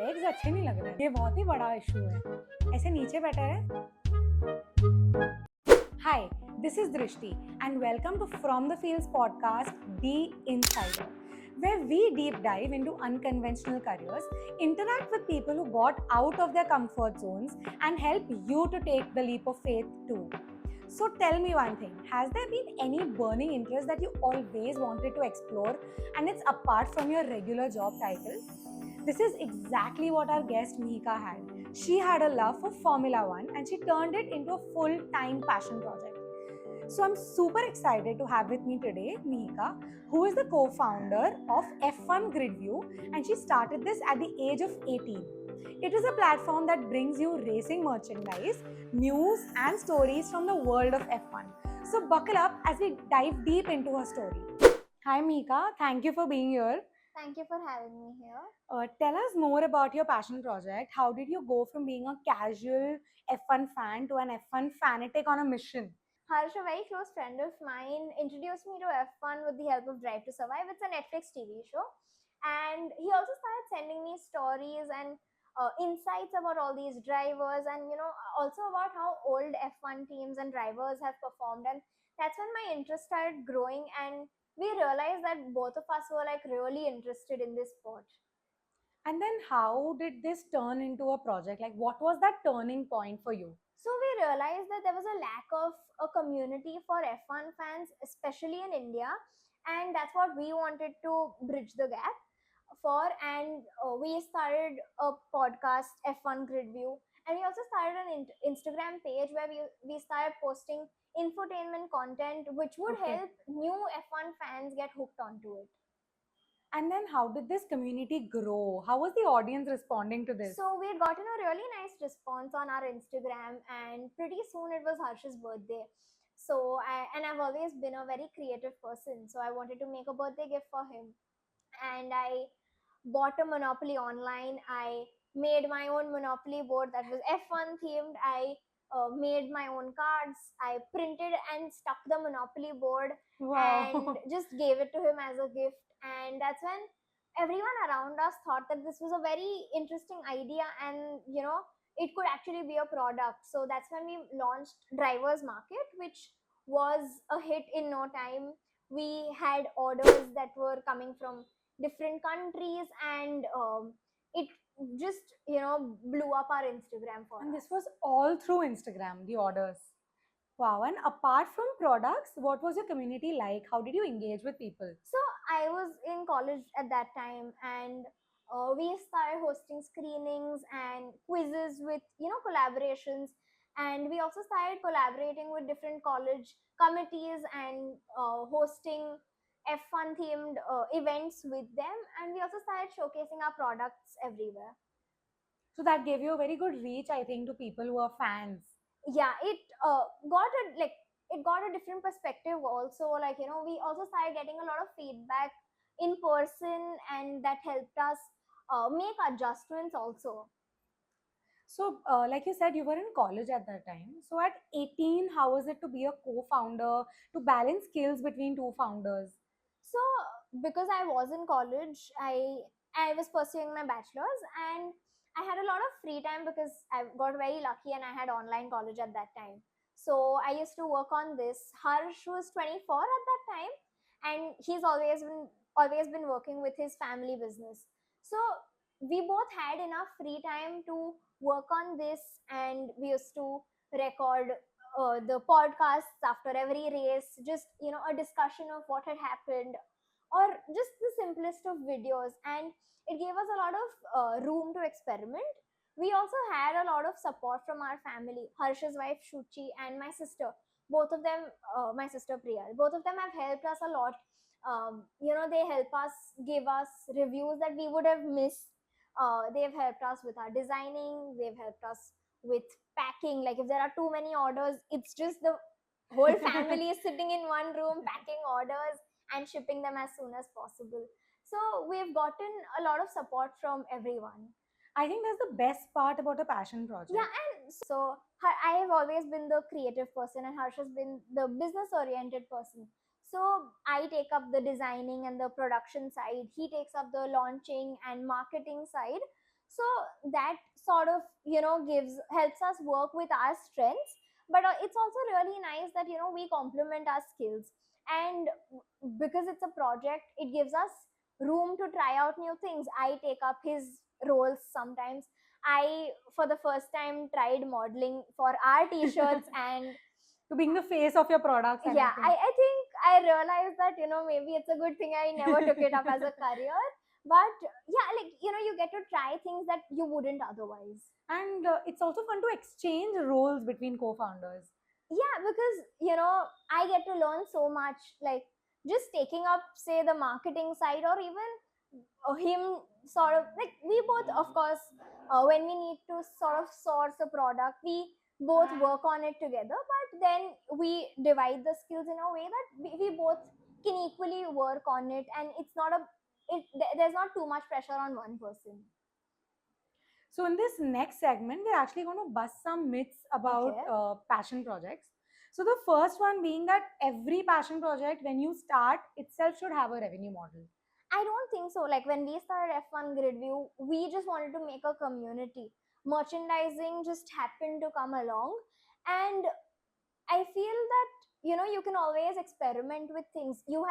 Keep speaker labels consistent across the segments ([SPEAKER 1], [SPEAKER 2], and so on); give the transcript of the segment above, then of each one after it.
[SPEAKER 1] Legs अच्छे नहीं लग रहे, ये बहुत ही बड़ा इशू है, ऐसे नीचे बेटर है. Hi, this is Drishti and welcome to From the Fields podcast, The Insider, where we deep dive into unconventional careers, interact with people who got out of their comfort zones and help you to take the leap of faith too. So tell me one thing, has there been any burning interest that you always wanted to explore and it's apart from your regular job title? This is exactly what our guest Mihika had. She had a love for Formula One and she turned it into a full-time passion project. So I'm super excited to have with me today Mihika, who is the co-founder of F1 Gridview, and she started this at the age of 18. It is a platform that brings you racing merchandise, news and stories from the world of F1. So buckle up as we dive deep into her story. Hi Mihika, thank you for being here.
[SPEAKER 2] Thank you for having me here.
[SPEAKER 1] Tell us more about your passion project. How did you go from being a casual F1 fan to an F1 fanatic on a mission?
[SPEAKER 2] Harsh, a very close friend of mine, introduced me to F1 with the help of Drive to Survive. It's a Netflix TV show. And he also started sending me stories and insights about all these drivers and, also about how old F1 teams and drivers have performed. And that's when my interest started growing. And we realized that both of us were like really interested in this sport.
[SPEAKER 1] And then how did this turn into a project? Like, what was that turning point for you?
[SPEAKER 2] So we realized that there was a lack of a community for F1 fans, especially in India, and that's what we wanted to bridge the gap for. And we started a podcast, F1 Grid View, and we also started an Instagram page where we started posting infotainment content, which would help new F1 fans get hooked onto it.
[SPEAKER 1] And then how did this community grow? How was the audience responding to this?
[SPEAKER 2] So we had gotten a really nice response on our Instagram, and pretty soon it was Harsh's birthday. So I've always been a very creative person, so I wanted to make a birthday gift for him, and I bought a Monopoly online. I made my own Monopoly board that was F1 themed. I made my own cards. I printed and stuck the Monopoly board and just gave it to him as a gift. And that's when everyone around us thought that this was a very interesting idea and, it could actually be a product. So that's when we launched Drivers Market, which was a hit in no time. We had orders that were coming from different countries, and it just blew up our Instagram for
[SPEAKER 1] And
[SPEAKER 2] us.
[SPEAKER 1] this was all through Instagram, the orders. Wow. And apart from products, what was your community like? How did you engage with people?
[SPEAKER 2] So I was in college at that time, and we started hosting screenings and quizzes with collaborations, and we also started collaborating with different college committees and hosting F1 themed events with them, and we also started showcasing our products everywhere.
[SPEAKER 1] So that gave you a very good reach, I think, to people who are fans.
[SPEAKER 2] Yeah, it got a different perspective also. Like, we also started getting a lot of feedback in person, and that helped us make adjustments also.
[SPEAKER 1] So, like you said, you were in college at that time. So, at 18, how was it to be a co founder, to balance skills between two founders?
[SPEAKER 2] So because I was in college, I was pursuing my bachelor's, and I had a lot of free time because I got very lucky and I had online college at that time. So I used to work on this. Harsh was 24 at that time, and he's always been working with his family business. So we both had enough free time to work on this, and we used to record the podcasts after every race, just a discussion of what had happened, or just the simplest of videos. And it gave us a lot of room to experiment. We also had a lot of support from our family. Harsh's wife Shuchi and my sister, both of them, my sister Priya, both of them have helped us a lot. They help us, give us reviews that we would have missed. They've helped us with our designing, they've helped us with packing. Like, if there are too many orders, it's just the whole family is sitting in one room packing orders and shipping them as soon as possible. So we've gotten a lot of support from everyone.
[SPEAKER 1] I think that's the best part about a passion project.
[SPEAKER 2] Yeah, and so I have always been the creative person, and Harsh has been the business oriented person. So I take up the designing and the production side. He takes up the launching and marketing side. So that sort of, gives helps us work with our strengths, but it's also really nice that we complement our skills. And because it's a project, it gives us room to try out new things. I take up his roles sometimes. I, for the first time, tried modeling for our t-shirts. And
[SPEAKER 1] To being the face of your products and
[SPEAKER 2] yeah,
[SPEAKER 1] everything.
[SPEAKER 2] I think I realized that maybe it's a good thing I never took it up as a career. But yeah, like you get to try things that you wouldn't otherwise.
[SPEAKER 1] And it's also fun to exchange roles between co-founders.
[SPEAKER 2] Yeah, because I get to learn so much, like just taking up, say, the marketing side, or even him sort of, like, we both, of course, when we need to sort of source a product, we both work on it together, but then we divide the skills in a way that we both can equally work on it, and it's not a there's not too much pressure on one person.
[SPEAKER 1] So in this next segment, we're actually going to bust some myths about
[SPEAKER 2] Okay.
[SPEAKER 1] passion projects. So the first one being that every passion project, when you start itself, should have a revenue model.
[SPEAKER 2] I don't think so. Like when we started F1 Gridview, we just wanted to make a community. Merchandising just happened to come along, and I feel that you can always experiment with things. You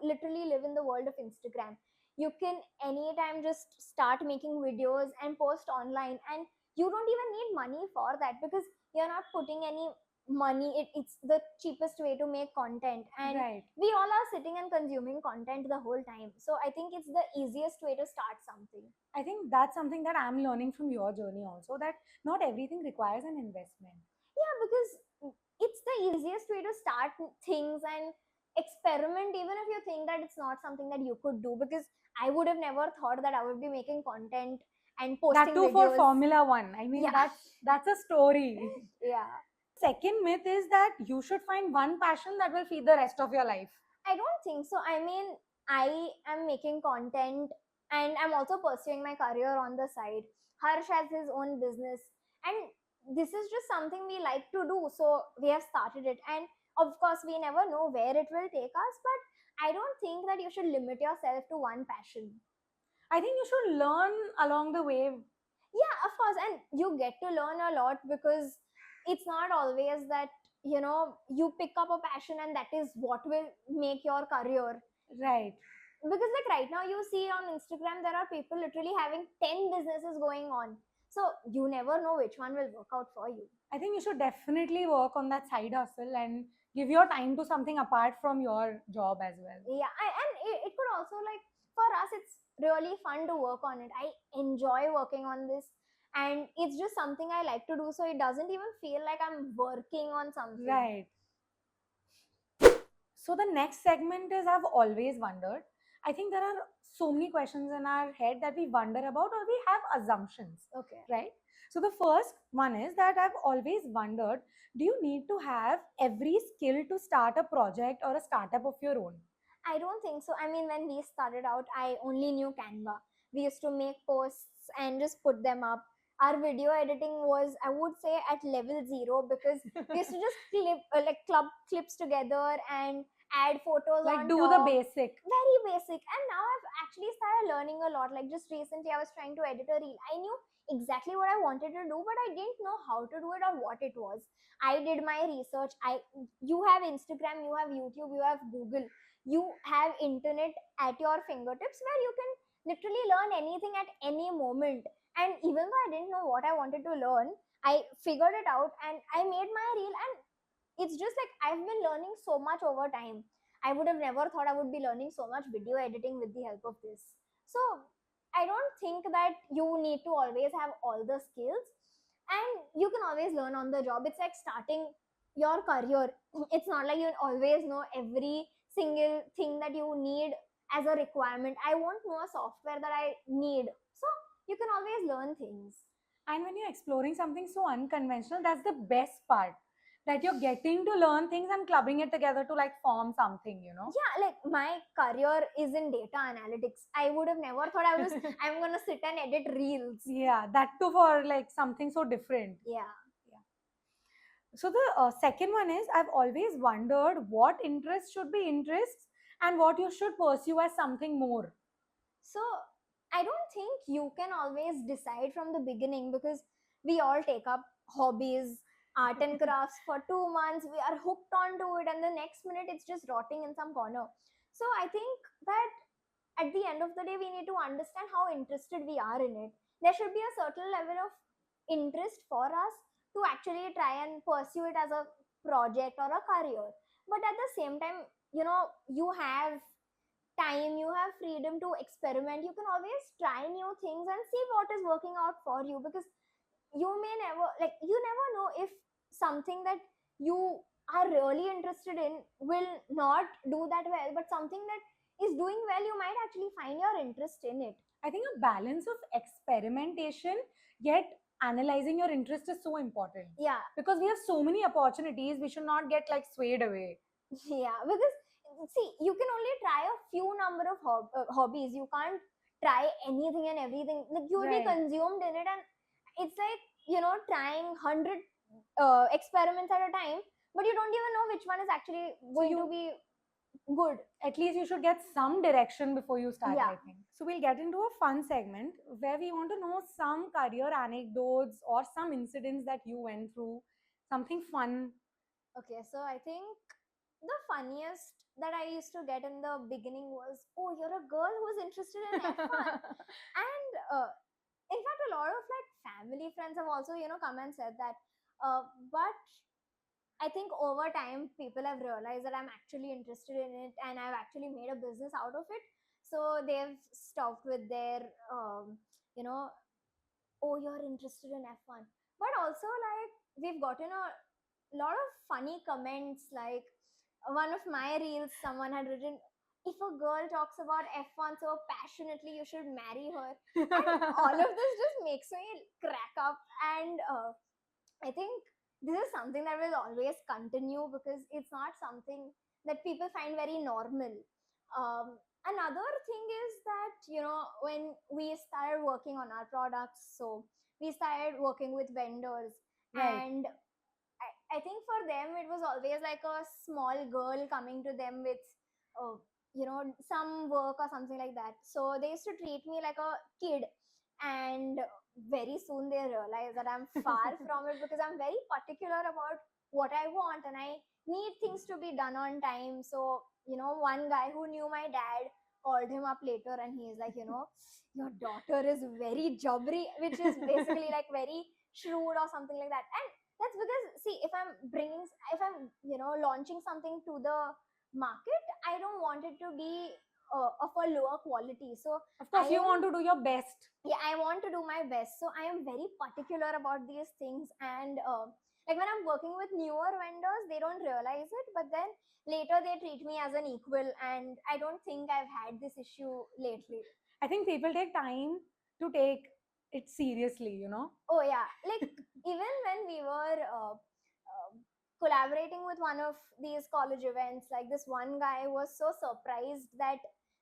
[SPEAKER 2] literally live in the world of Instagram. You can anytime just start making videos and post online, and you don't even need money for that, because you're not putting any money. It's the cheapest way to make content, and
[SPEAKER 1] Right.
[SPEAKER 2] we all are sitting and consuming content the whole time. So I think it's the easiest way to start something.
[SPEAKER 1] I think that's something that I'm learning from your journey also, that not everything requires an investment.
[SPEAKER 2] Yeah, because it's the easiest way to start things and experiment, even if you think that it's not something that you could do, because I would have never thought that I would be making content and
[SPEAKER 1] That
[SPEAKER 2] posting
[SPEAKER 1] too for
[SPEAKER 2] videos.
[SPEAKER 1] Formula One. I mean,
[SPEAKER 2] Yeah.
[SPEAKER 1] that's a story.
[SPEAKER 2] Yeah,
[SPEAKER 1] Second myth is that you should find one passion that will feed the rest of your life.
[SPEAKER 2] I don't think so. I mean, I am making content, and I'm also pursuing my career on the side. Harsh has his own business, and this is just something we like to do. So we have started it. And of course, we never know where it will take us, but I don't think that you should limit yourself to one passion.
[SPEAKER 1] I think you should learn along the way.
[SPEAKER 2] Yeah, of course. And you get to learn a lot, because it's not always that, you pick up a passion and that is what will make your career.
[SPEAKER 1] Right.
[SPEAKER 2] Because like right now you see on Instagram there are people literally having 10 businesses going on, so you never know which one will work out for you.
[SPEAKER 1] I think you should definitely work on that side hustle and give your time to something apart from your job as well.
[SPEAKER 2] Yeah, and it could also, like, for us it's really fun to work on it. I enjoy working on this, and it's just something I like to do, so it doesn't even feel like I'm working on something.
[SPEAKER 1] Right. So the next segment is I've always wondered. I think there are so many questions in our head that we wonder about or we have assumptions.
[SPEAKER 2] Okay.
[SPEAKER 1] Right? So the first one is that I've always wondered, do you need to have every skill to start a project or a startup of your own?
[SPEAKER 2] I don't think so. I mean, when we started out, I only knew Canva. We used to make posts and just put them up. Our video editing was, I would say, at level zero, because we used to just club clips together and add photos
[SPEAKER 1] Like
[SPEAKER 2] on
[SPEAKER 1] do
[SPEAKER 2] top.
[SPEAKER 1] the basic.
[SPEAKER 2] Very basic. And now I've actually started learning a lot. Like just recently, I was trying to edit a reel. I knew exactly what I wanted to do, but I didn't know how to do it or what it was. I did my research. You have Instagram, you have YouTube, you have Google, you have internet at your fingertips, where you can literally learn anything at any moment. And even though I didn't know what I wanted to learn, I figured it out and I made my reel. And it's just like I've been learning so much over time. I would have never thought I would be learning so much video editing with the help of this. So I don't think that you need to always have all the skills, and you can always learn on the job. It's like starting your career. It's not like you always know every single thing that you need as a requirement. I won't know a software that I need. So you can always learn things.
[SPEAKER 1] And when you're exploring something so unconventional, that's the best part. That you're getting to learn things and clubbing it together to like form something, you know?
[SPEAKER 2] Yeah, like my career is in data analytics. I would have never thought I'm gonna sit and edit reels.
[SPEAKER 1] Yeah, that too for like something so different.
[SPEAKER 2] Yeah.
[SPEAKER 1] So the second one is I've always wondered what interests should be interests and what you should pursue as something more.
[SPEAKER 2] So I don't think you can always decide from the beginning, because we all take up hobbies, art and crafts for 2 months. We are hooked onto it, and the next minute it's just rotting in some corner. So I think that at the end of the day, we need to understand how interested we are in it. There should be a certain level of interest for us to actually try and pursue it as a project or a career. But at the same time, you have time, you have freedom to experiment. You can always try new things and see what is working out for you, because you may never, like, you never know if something that you are really interested in will not do that well, but something that is doing well, you might actually find your interest in it.
[SPEAKER 1] I think a balance of experimentation yet analyzing your interest is so important,
[SPEAKER 2] Yeah.
[SPEAKER 1] because we have so many opportunities. We should not get like swayed away.
[SPEAKER 2] Yeah, because see, you can only try a few number of hobbies. You can't try anything and everything. Like, you will be
[SPEAKER 1] Right.
[SPEAKER 2] consumed in it, and it's like, trying 100 experiments at a time, but you don't even know which one is actually going to be good.
[SPEAKER 1] At least you should get some direction before you start,
[SPEAKER 2] Yeah.
[SPEAKER 1] I think. So we'll get into a fun segment where we want to know some career anecdotes or some incidents that you went through, something fun.
[SPEAKER 2] Okay, so I think the funniest that I used to get in the beginning was, "Oh, you're a girl who's interested in F1." And in fact, a lot of like family friends have also, come and said that. But I think over time, people have realized that I'm actually interested in it, and I've actually made a business out of it. So they've stopped with their, you know, "Oh, you're interested in F1." But also, like, we've gotten a lot of funny comments. Like, one of my reels, someone had written, "If a girl talks about F1 so passionately, you should marry her." And all of this just makes me crack up. And I think this is something that will always continue, because it's not something that people find very normal. Another thing is that, when we started working on our products, so we started working with vendors.
[SPEAKER 1] Right.
[SPEAKER 2] And I think for them, it was always like a small girl coming to them with, some work or something like that. So they used to treat me like a kid. And very soon they realized that I'm far from it, because I'm very particular about what I want, and I need things to be done on time. So, one guy who knew my dad called him up later, and he's like, "Your daughter is very jobbery," which is basically like very shrewd or something like that. And that's because, see, if I'm launching something to the market, I don't want it to be of a lower quality. So
[SPEAKER 1] Of course, you want to do your best.
[SPEAKER 2] yeah, I want to do my best. So I am very particular about these things. And like, when I'm working with newer vendors, they don't realize it, but then later they treat me as an equal, and I don't think I've had this issue lately.
[SPEAKER 1] I think people take time to take it seriously.
[SPEAKER 2] Oh yeah, like, even when we were collaborating with one of these college events, like, this one guy was so surprised that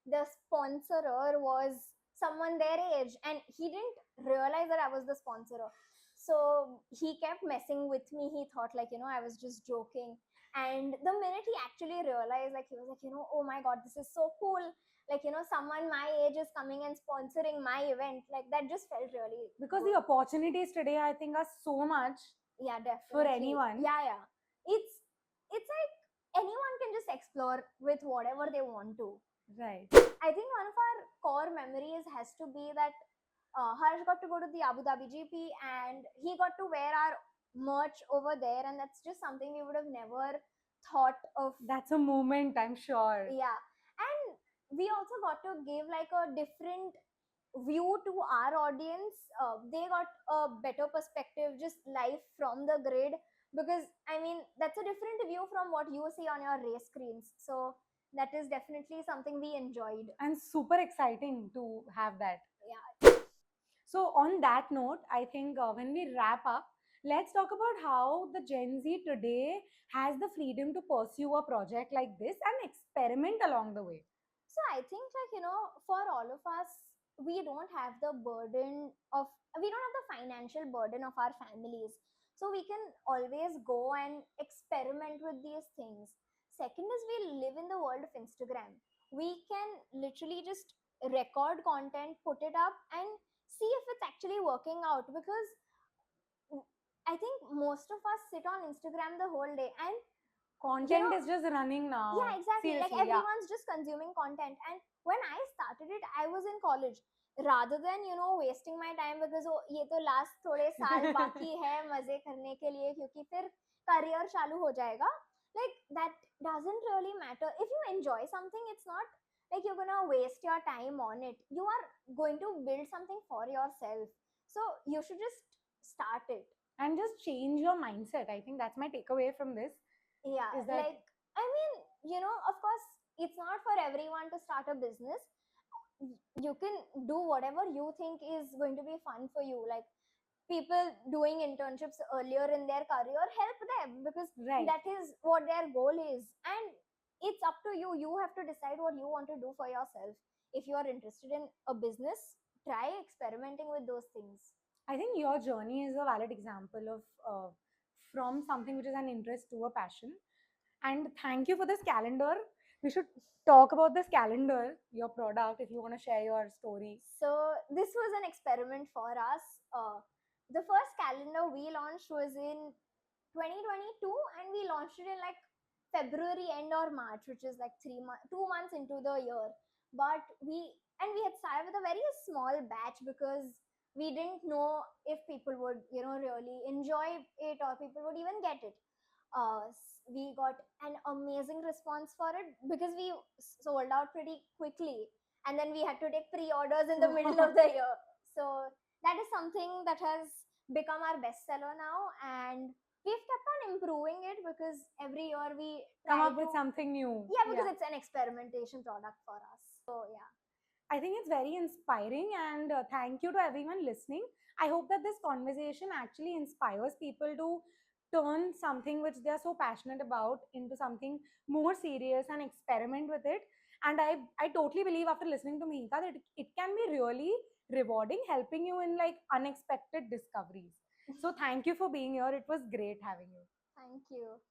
[SPEAKER 2] the sponsorer was someone their age, and he didn't realize that I was the sponsorer. So he kept messing with me. He thought, like, I was just joking. And the minute he actually realized, like, he was like, "Oh my god, this is so cool. Like, someone my age is coming and sponsoring my event." Like, that just felt really
[SPEAKER 1] Because
[SPEAKER 2] good.
[SPEAKER 1] the opportunities today, I think, are so much
[SPEAKER 2] Yeah, definitely.
[SPEAKER 1] for anyone.
[SPEAKER 2] Yeah. It's like anyone can just explore with whatever they want to.
[SPEAKER 1] Right.
[SPEAKER 2] I think one of our core memories has to be that Harsh got to go to the Abu Dhabi GP, and he got to wear our merch over there, and that's just something we would have never thought of.
[SPEAKER 1] That's a moment, I'm sure.
[SPEAKER 2] Yeah. And we also got to give like a different view to our audience. They got a better perspective, just live from the grid, because I mean, that's a different view from what you see on your race screens. So that is definitely something we enjoyed.
[SPEAKER 1] And super exciting to have that.
[SPEAKER 2] Yeah.
[SPEAKER 1] So, on that note, I think when we wrap up, let's talk about how the Gen Z today has the freedom to pursue a project like this and experiment along the way.
[SPEAKER 2] So I think, like, for all of us, we don't have the burden of, we don't have the financial burden of our families. So we can always go and experiment with these things. Second is, we live in the world of Instagram. We can literally just record content, put it up, and see if it's actually working out. Because I think most of us sit on Instagram the whole day, and
[SPEAKER 1] Content is just running now.
[SPEAKER 2] yeah, exactly, like
[SPEAKER 1] Seriously, yeah.
[SPEAKER 2] everyone's just consuming content. And when I started it, I was in college. Rather than wasting my time, because oh ye to last थोड़े साल बाकी है मजे करने के लिए, क्योंकि फिर career चालू हो जाएगा. Like that doesn't really matter. If you enjoy something, it's not like you're gonna waste your time on it. You are going to build something for yourself, so you should just start it.
[SPEAKER 1] And just change your mindset. I think that's my takeaway from this.
[SPEAKER 2] Yeah,
[SPEAKER 1] Is that
[SPEAKER 2] like I mean, of course, it's not for everyone to start a business. You can do whatever you think is going to be fun for you. Like people doing internships earlier in their career, help them, because
[SPEAKER 1] right?
[SPEAKER 2] that is what their goal is. And it's up to you. You have to decide what you want to do for yourself. If you are interested in a business, try experimenting with those things.
[SPEAKER 1] I think your journey is a valid example of from something which is an interest to a passion. And thank you for this calendar. We should talk about this calendar, your product, if you want to share your story.
[SPEAKER 2] So this was an experiment for us. The first calendar we launched was in 2022, and we launched it in like February end or March, which is like 2 months into the year. But we had started with a very small batch, because we didn't know if people would really enjoy it, or people would even get it. We got an amazing response for it, because we sold out pretty quickly, and then we had to take pre-orders in the middle of the year. So that is something that has become our bestseller now, and we've kept on improving it, because every year we
[SPEAKER 1] Come
[SPEAKER 2] try
[SPEAKER 1] up with something new.
[SPEAKER 2] yeah, because it's an experimentation product for us. So yeah.
[SPEAKER 1] I think it's very inspiring, and thank you to everyone listening. I hope that this conversation actually inspires people to turn something which they are so passionate about into something more serious and experiment with it. And I totally believe after listening to Mihika that it can be really rewarding, helping you in like unexpected discoveries. So thank you for being here. It was great having you.
[SPEAKER 2] Thank you.